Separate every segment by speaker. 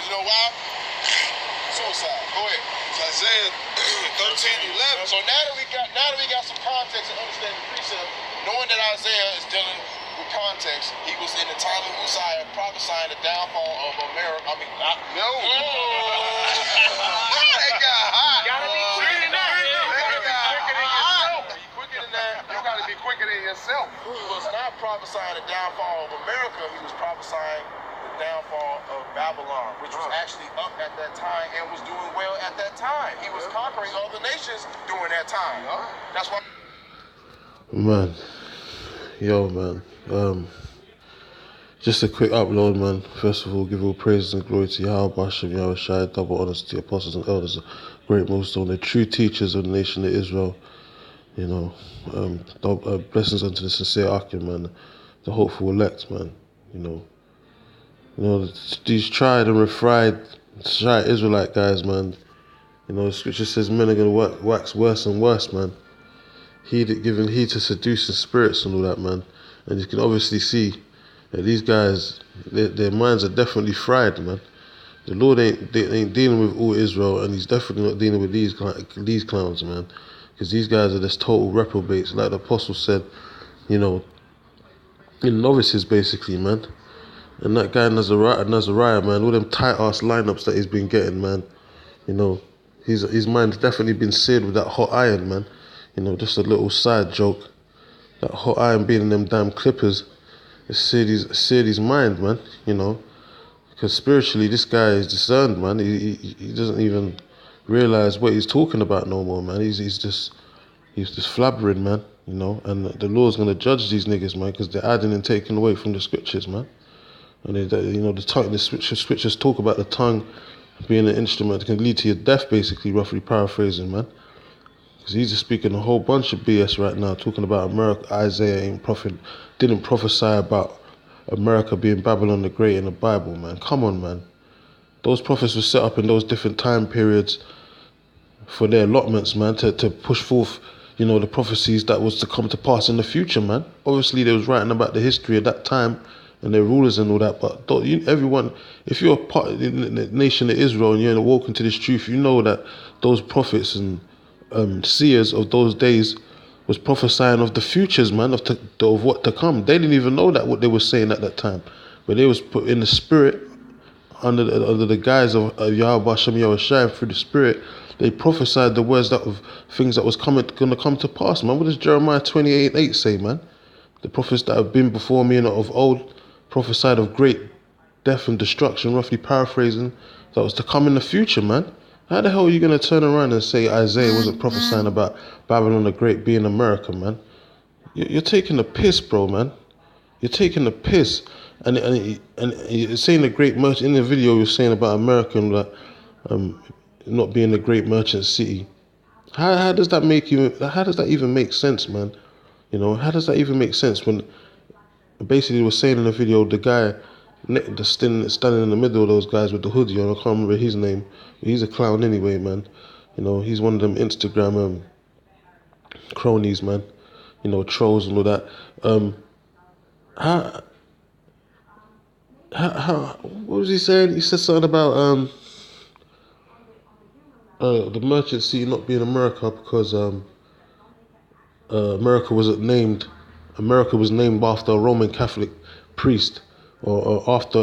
Speaker 1: Because you know why? Suicide. Go ahead.
Speaker 2: So Isaiah 13:11.
Speaker 1: So now that we got some context and understanding the precept, knowing that Isaiah is dealing with context, he was in the time of Uzziah prophesying the downfall of America. I mean,
Speaker 2: That guy hot.
Speaker 1: gotta be quicker than that. You gotta be quicker than yourself. He was not prophesying the downfall of America. He was prophesying the downfall of Babylon, which was actually up at that time and was doing well at that time. He was conquering other nations during that time. That's why.
Speaker 3: Man, yo, man. Just a quick upload, man. First of all, give all praises and glory to Yahweh, Shai, double honors to the apostles and elders of GreatMillStone, the true teachers of the nation of Israel. You know, blessings unto the sincere Akim, man, the hopeful elect, man. You know, these tried and refried Israelite guys, man. You know, the scripture says men are going to wax worse and worse, man. Giving heed to seducing spirits and all that, man. And you can obviously see that these guys, their minds are definitely fried, man. The Lord ain't dealing with all Israel, and he's definitely not dealing with these clowns, man. Because these guys are just total reprobates, like the apostle said, you know, in novices, basically, man. And that guy Nazariah, man, all them tight-ass lineups that he's been getting, man, you know, his mind's definitely been seared with that hot iron, man. You know, just a little side joke. That hot iron being in them damn clippers, it seared his mind, man, you know. Because spiritually, this guy is discerned, man. He doesn't even realize what he's talking about no more, man. He's just flabbering, man, you know. And the Lord's gonna judge these niggas, man, because they're adding and taking away from the scriptures, man. And the scriptures talk about the tongue being an instrument that can lead to your death, basically, roughly paraphrasing, man. Because he's just speaking a whole bunch of BS right now, talking about America. Isaiah didn't prophesy about America being Babylon the Great in the Bible, man. Come on, man. Those prophets were set up in those different time periods for their allotments, man, to push forth, you know, the prophecies that was to come to pass in the future, man. Obviously, they was writing about the history of that time and their rulers and all that, but everyone, if you're a part of the nation of Israel and you're walking to this truth, you know that those prophets and seers of those days was prophesying of the futures, man, of what to come. They didn't even know that what they were saying at that time, but they was put in the spirit under the guise of Yahweh Shem Yahushua through the spirit. They prophesied the words of things that was going to come to pass, man. What does Jeremiah 28:8 say, man? The prophets that have been before me and of old prophesied of great death and destruction, roughly paraphrasing, that was to come in the future, man. How the hell are you going to turn around and say Isaiah wasn't prophesying about Babylon the Great being America, man? You're taking the piss, bro, man. You're taking the piss. And you're saying the great merchant, in the video you're saying about America and that, not being a great merchant city. How does that even make sense, man? You know, how does that even make sense when basically was saying in the video, the guy standing in the middle of those guys with the hoodie on, I can't remember his name. He's a clown anyway, man. You know, he's one of them Instagram cronies, man. You know, trolls and all that. What was he saying? He said something about the merchant city not being America because America was named after a Roman Catholic priest, or after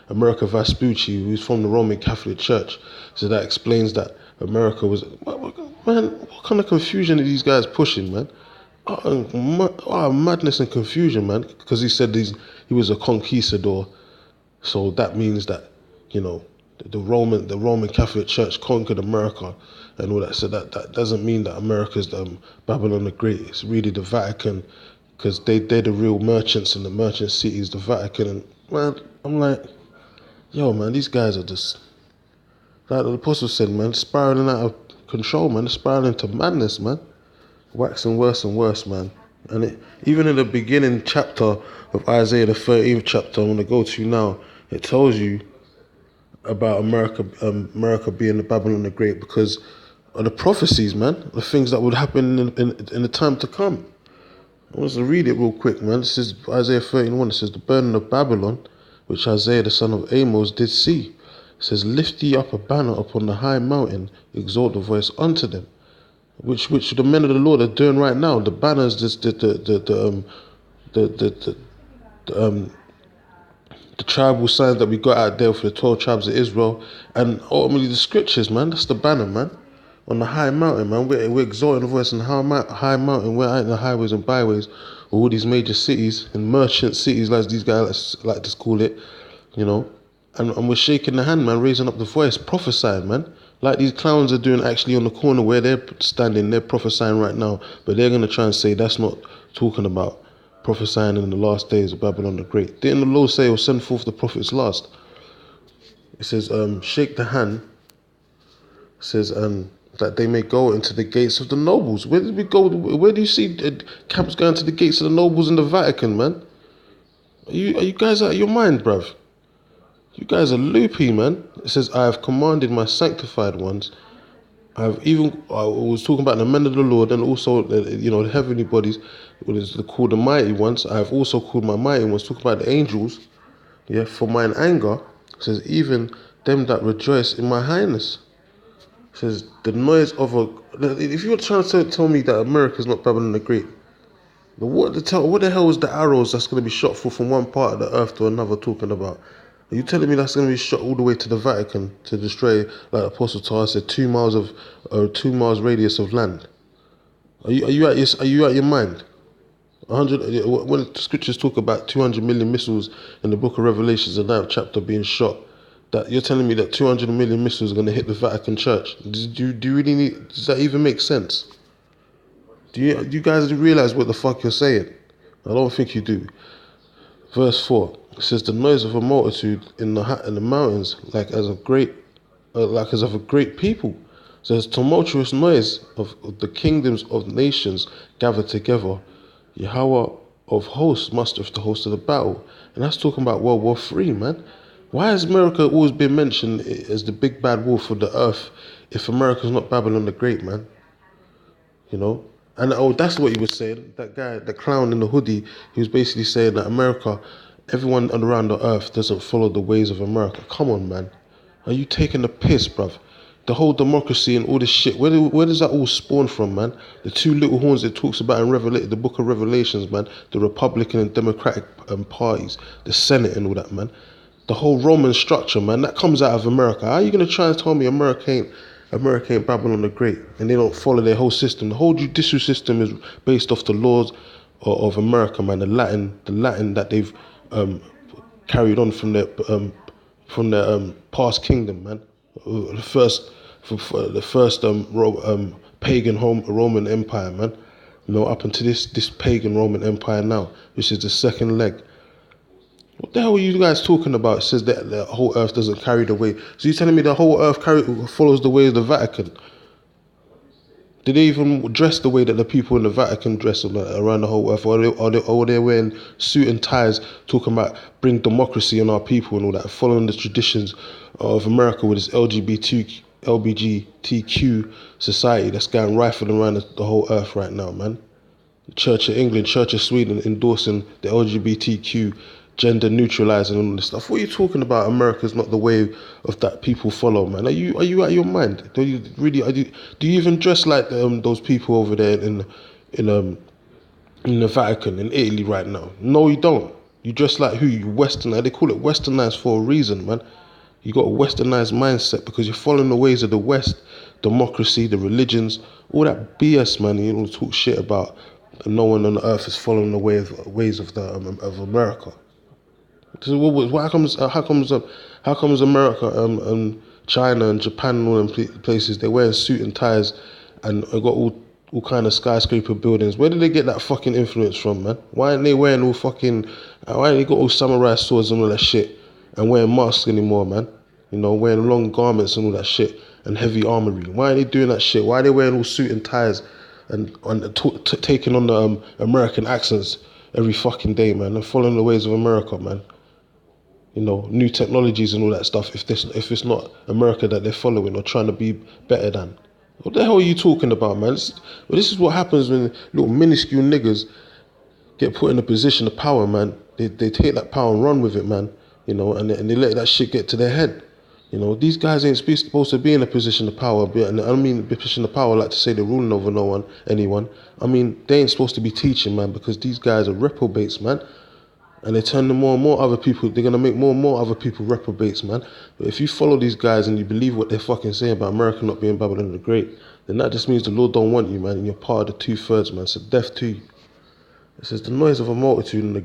Speaker 3: America Vespucci, who's from the Roman Catholic Church. So that explains that America was... Man, what kind of confusion are these guys pushing, man? Madness and confusion, man. Because he said he was a conquistador. So that means that, you know, the Roman Catholic Church conquered America and all that. So that doesn't mean that America's Babylon the Great. It's really the Vatican, because they're the real merchants, and the merchant city is the Vatican. And man, I'm like, yo, man, these guys are just, like the apostle said, man, spiraling out of control, man. They're spiraling into madness, man. Waxing worse and worse, man. And even in the beginning chapter of Isaiah, the 13th chapter, I'm going to go to now, it tells you about America being the Babylon the Great because of the prophecies, man, the things that would happen in the time to come. I want to read it real quick, man. This is Isaiah 13:1. It says, the burden of Babylon, which Isaiah the son of Amos did see. It says, lift ye up a banner upon the high mountain, exalt the voice unto them. Which the men of the Lord are doing right now. The banners, the tribal signs that we got out there for the 12 tribes of Israel, and ultimately the scriptures, man. That's the banner, man. On the high mountain, man. We're exalting the voice on the high mountain. We're out in the highways and byways of all these major cities and merchant cities, like these guys like to call it, you know. And we're shaking the hand, man, raising up the voice, prophesying, man. Like these clowns are doing actually on the corner where they're standing, they're prophesying right now. But they're going to try and say that's not talking about prophesying in the last days of Babylon the Great. Didn't the Lord say, "Or send forth the prophets last"? It says, shake the hand. It says, that they may go into the gates of the nobles. Where did we go? Where do you see camps going to the gates of the nobles in the Vatican, man? Are you guys out of your mind, bruv? You guys are loopy, man. It says, I have commanded my sanctified ones. I was talking about the men of the Lord and also, the heavenly bodies, what is called the mighty ones. I have also called my mighty ones, talking about the angels. Yeah, for mine anger. It says, even them that rejoice in my highness. It says, the noise of if you're trying to tell me that America is not Babylon the Great, what the hell is the arrows that's going to be shot from one part of the earth to another talking about? Are you telling me that's going to be shot all the way to the Vatican to destroy, like Apostle Tar said, 2 miles radius of land? Are you out your mind? 100. When the scriptures talk about 200 million missiles in the book of Revelations, the 9th chapter, being shot, that you're telling me that 200 million missiles are going to hit the Vatican Church? Do you really need? Does that even make sense? Do you guys realize what the fuck you're saying? I don't think you do. Verse 4. It says, the noise of a multitude in the mountains, like as of a great people. It says, tumultuous noise of the kingdoms of nations gathered together. Yahweh of hosts mustereth the host of the battle. And that's talking about World War III, man. Why has America always been mentioned as the big bad wolf of the earth if America's not Babylon the Great, man? You know? And that's what he was saying. That guy, the clown in the hoodie, he was basically saying that America, everyone around the earth doesn't follow the ways of America. Come on, man. Are you taking the piss, bruv? The whole democracy and all this shit, where does that all spawn from, man? The 2 little horns it talks about in the book of Revelations, man. The Republican and Democratic parties, the Senate and all that, man. The whole Roman structure, man, that comes out of America. How are you going to try and tell me America ain't Babylon the Great and they don't follow their whole system? The whole judicial system is based off the laws of America, man. The Latin that they've carried on from their past kingdom, man. The first pagan Roman Empire, man. You know, up until this pagan Roman Empire now, which is the second leg. What the hell are you guys talking about? It says that the whole earth doesn't carry the way. So you're telling me the whole earth follows the way of the Vatican? Did they even dress the way that the people in the Vatican dress around the whole earth? Or are they wearing suit and ties, talking about bring democracy on our people and all that, following the traditions of America with its LGBTQ society that's going rifling around the whole earth right now, man? The Church of England, Church of Sweden endorsing the LGBTQ, gender neutralizing and all this stuff. What are you talking about? America's not the way of that people follow, man. Are you out of your mind? Do you even dress like those people over there in the Vatican in Italy right now? No, you don't. You dress like who? You westernized. They call it westernized for a reason, man. You got a westernized mindset because you're following the ways of the West, democracy, the religions, all that BS, man. You don't talk shit about no one on the earth is following the ways of America. So how comes America, China and Japan and all them places, they're wearing suit and ties and got all kind of skyscraper buildings? Where did they get that fucking influence from, man? Why aren't they wearing all fucking, why ain't they got all samurai swords and all that shit and wearing masks anymore, man? You know, wearing long garments and all that shit and heavy armory. Why aren't they doing that shit? Why are they wearing all suit and ties and taking on the American accents every fucking day, man, and following the ways of America, man? You know, new technologies and all that stuff, if it's not America that they're following or trying to be better than. What the hell are you talking about, man? This is what happens when little minuscule niggas get put in a position of power, man. They take that power and run with it, man. You know, and they let that shit get to their head. You know, these guys ain't supposed to be in a position of power. And I don't mean position of power like to say they're ruling over anyone. I mean, they ain't supposed to be teaching, man, because these guys are reprobates, man. And they're turning more and more other people, they're going to make more and more other people reprobates, man. But if you follow these guys and you believe what they're fucking saying about America not being Babylon the Great, then that just means the Lord don't want you, man, and you're part of the 2/3, man. So death to you. It says the noise of a multitude and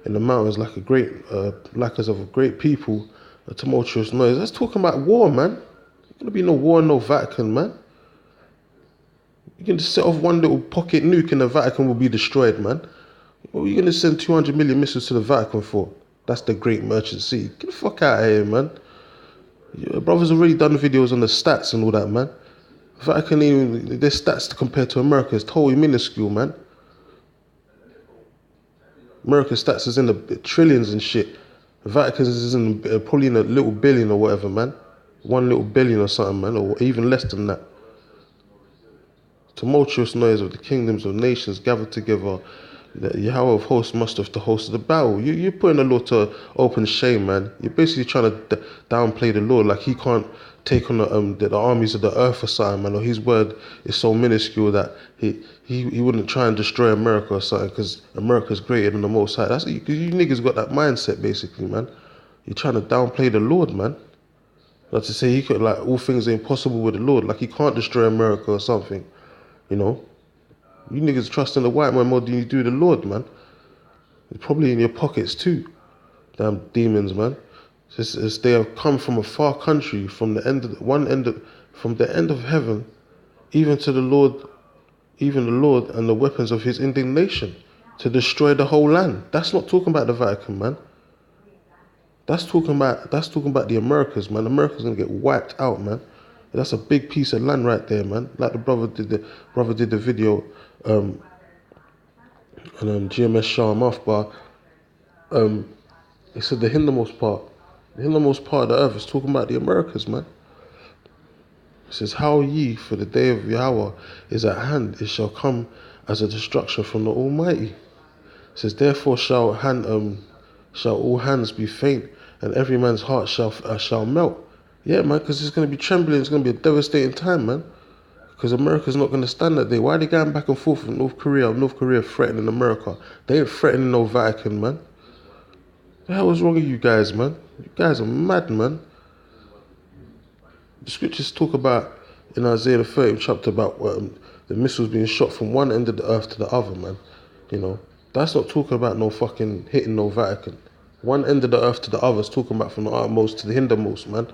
Speaker 3: in the mountains like a great, like as of a great people, a tumultuous noise. That's talking about war, man. There's going to be no war in no Vatican, man. You can just set off one little pocket nuke and the Vatican will be destroyed, man. What are you going to send 200 million missiles to the Vatican for? That's the great merchant sea. Get the fuck out of here, man. Your brother's already done videos on the stats and all that, man. Vatican, even their stats compared to America is totally minuscule, man. America's stats is in the trillions and shit. The Vatican's is in probably in a little billion or whatever, man. 1 little billion or something, man, or even less than that. Tumultuous noise of the kingdoms of nations gathered together. The Yahweh of hosts musteth the host of the battle. You're putting the Lord to open shame, man. You're basically trying to downplay the Lord, like he can't take on the armies of the earth or something, man. Or his word is so minuscule that he wouldn't try and destroy America or something, because America's greater than the Most High. That's because you niggas got that mindset, basically, man. You're trying to downplay the Lord, man. Like to say he could, like, all things are impossible with the Lord, like he can't destroy America or something, you know. You niggas trust in the white man more than you do the Lord, man. It's probably in your pockets too. Damn demons, man. It's they have come from a far country, from the end of from the end of heaven, even to the Lord, even the Lord and the weapons of his indignation, to destroy the whole land. That's not talking about the Vatican, man. That's talking about the Americas, man. America's gonna get wiped out, man. That's a big piece of land right there, man. Like the brother did the video on GMS SpiritOfHumility. He said the hindermost part of the earth is talking about the Americas, man. It says, "How ye, for the day of Yahweh is at hand; it shall come as a destruction from the Almighty." It says, "Therefore shall all hands be faint, and every man's heart shall melt." Yeah, man, because it's going to be trembling. It's going to be a devastating time, man. Because America's not going to stand that day. Why are they going back and forth with North Korea? North Korea threatening America. They ain't threatening no Vatican, man. The hell is wrong with you guys, man? You guys are mad, man. The scriptures talk about, in Isaiah the 30th chapter, about the missiles being shot from one end of the earth to the other, man. You know, that's not talking about no fucking hitting no Vatican. One end of the earth to the other is talking about from the utmost to the hindermost, man.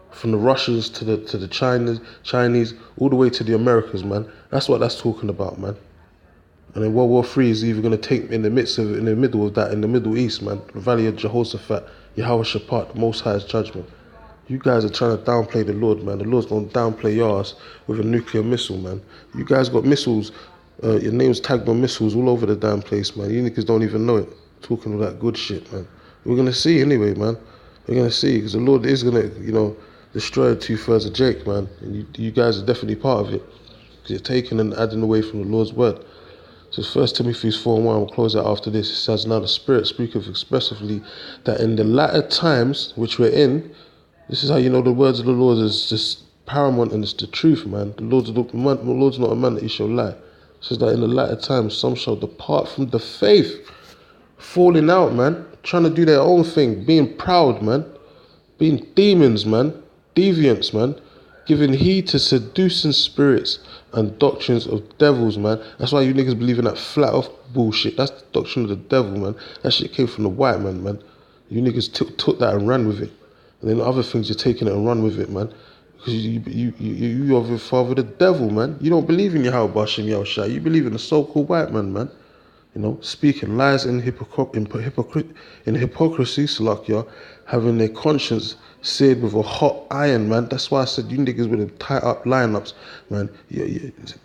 Speaker 3: From the Russians to the Chinese, all the way to the Americas, man. That's what that's talking about, man. And then World War III is either going to take in the middle of that, in the Middle East, man. The Valley of Jehoshaphat, Yahweh Shaphat, the Most High's judgment. You guys are trying to downplay the Lord, man. The Lord's going to downplay yours with a nuclear missile, man. You guys got missiles, your name's tagged on missiles all over the damn place, man. You niggas don't even know it. Talking all that good shit, man. We're going to see anyway, man. We're going to see, because the Lord is going to, destroy 2/3 of Jake, man. And you guys are definitely part of it. Because you're taking and adding away from the Lord's word. So 1 Timothy 4:1, we'll close out after this. It says, "Now the Spirit speaketh expressively that in the latter times, which we're in," this is how you know the words of the Lord is just paramount and it's the truth, man. The Lord's not a man that he shall lie. It says that in the latter times, some shall depart from the faith, falling out, man, trying to do their own thing, being proud, man, being demons, man, deviants, man, giving heed to seducing spirits and doctrines of devils, man. That's why you niggas believe in that flat off bullshit. That's the doctrine of the devil, man. That shit came from the white man, man. You niggas took that and ran with it. And then other things, you're taking it and run with it, man. Because you are the father of the devil, man. You don't believe in Yahweh Bashem Yahushua. You believe in the so-called white man, man. Speaking lies in hypocrisy, Salakia, having their conscience seared with a hot iron, man. That's why I said you niggas with the tight up lineups, man.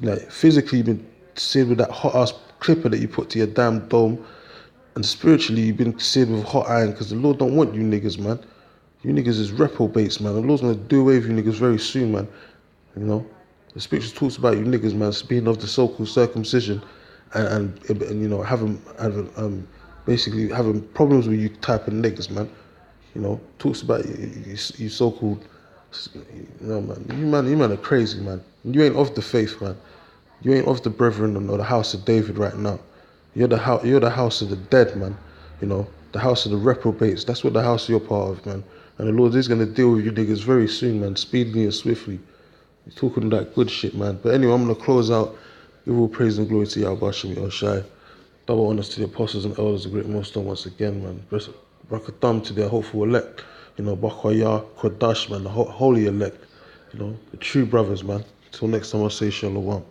Speaker 3: Like physically, you've been seared with that hot ass clipper that you put to your damn dome, and spiritually, you've been seared with hot iron because the Lord don't want you niggas, man. You niggas is reprobates, man. The Lord's gonna do away with you niggas very soon, man. The scriptures talks about you niggas, man, being of the so-called circumcision. And having basically having problems with you type of niggas, man. you know, talks about you so-called, you man are crazy, man. You ain't of the faith, man. You ain't of the brethren or the house of David right now. You're the house of the dead, man. You know, the house of the reprobates. That's what the house you're part of, man. And the Lord is gonna deal with you niggas very soon, man, speedily and swiftly. You're talking that good shit, man. But anyway, I'm gonna close out. Give all praise and glory to Yahweh Hashem Yahushai. Double honors to the apostles and elders of GreatMillStone once again, man. Brakatham to their hopeful elect. You know, Bakwaya, Kodash, man, the holy elect. You know, the true brothers, man. Till next time, I say shalom.